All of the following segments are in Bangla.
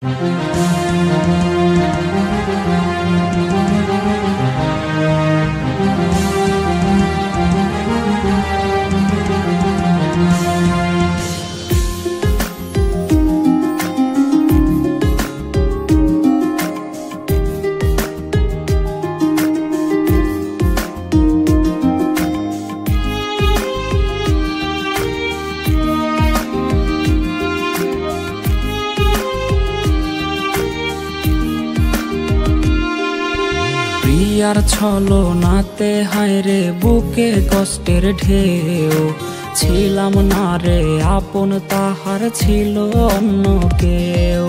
প্রিয়ার ছলনাতে হায়রে বুকে কষ্টের ঢেউ, ছিলাম না রে আপন তাহার ছিল অন্য কেউ।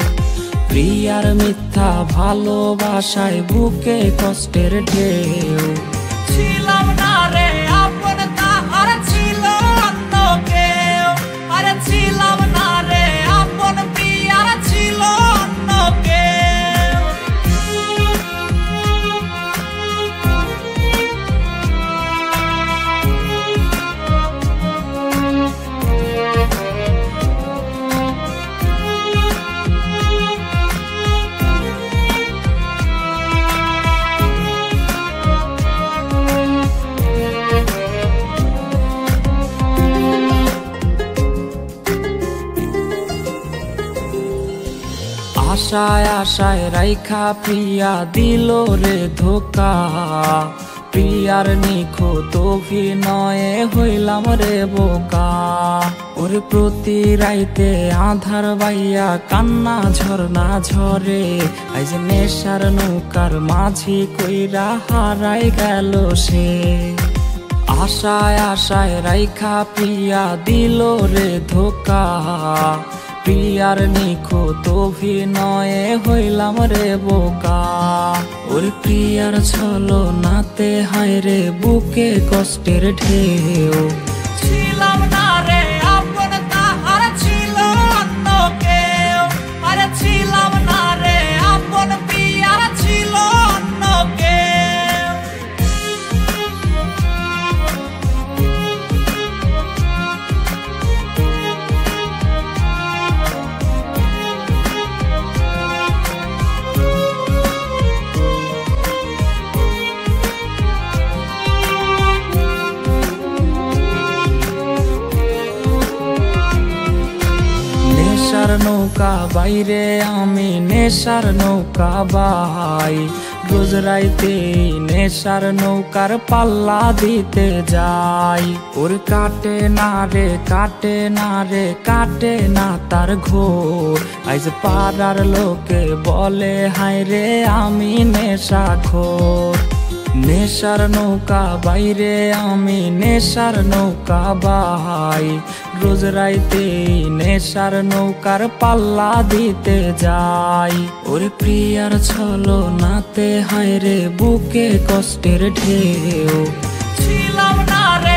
প্রিয়ার মিথ্যা ভালোবাসায় বুকে কষ্টের ঢেউ, ছিলাম না রে আপন তাহার ছিল অন্য কেউ। আরে ছিলাম না রে আপন প্রিয়ার ছিল অন্য কেউ। আশায় আশায় রাইখা প্রিয়া দিল রে ধোকা, প্রিয়ার নিখুঁত অভিনয়ে হইলাম রে বোকা। ওর প্রতি রাইতে আধার বাইয়া কান্না ঝরনা ঝরে, আইজ নেশার নৌকার মাঝি কইরা হারাই গেল সে। আশায় আশায় রাইখা প্রিয়া দিল রে ধোকা, প্রিয়ার নিখুঁত অভিনয়ে হইলাম রে বোকা। ওর প্রিয়ার ছলনাতে হায়রে বুকে কষ্টের ঢেউ, ছিলাম না রে আপন তাহার ছিল অন্য কেউ। আরে ছিলাম না রে আপন প্রিয়ার ছিল অন্য কেউ। নেশার নৌকা বাইরে আমি নেশার নৌকা বাই, রোজ রাইতে নেশার নৌকার পাল্লা দিতে যাই। ওর কাটে না রে কাটে না রে কাটে না তার ঘোর, আইজ পাড়ার লোকে বলে হায় রে আমি নেশাখোর। নেশার নৌকা বাইরে আমি নেশার নৌকা বাই, রোজ রাইতে নেশার নৌকার পাল্লা দিতে যাই। ওর প্রিয়ার ছলনাতে হায়রে বুকে কষ্টের ঢেউ, ছিলাম না রে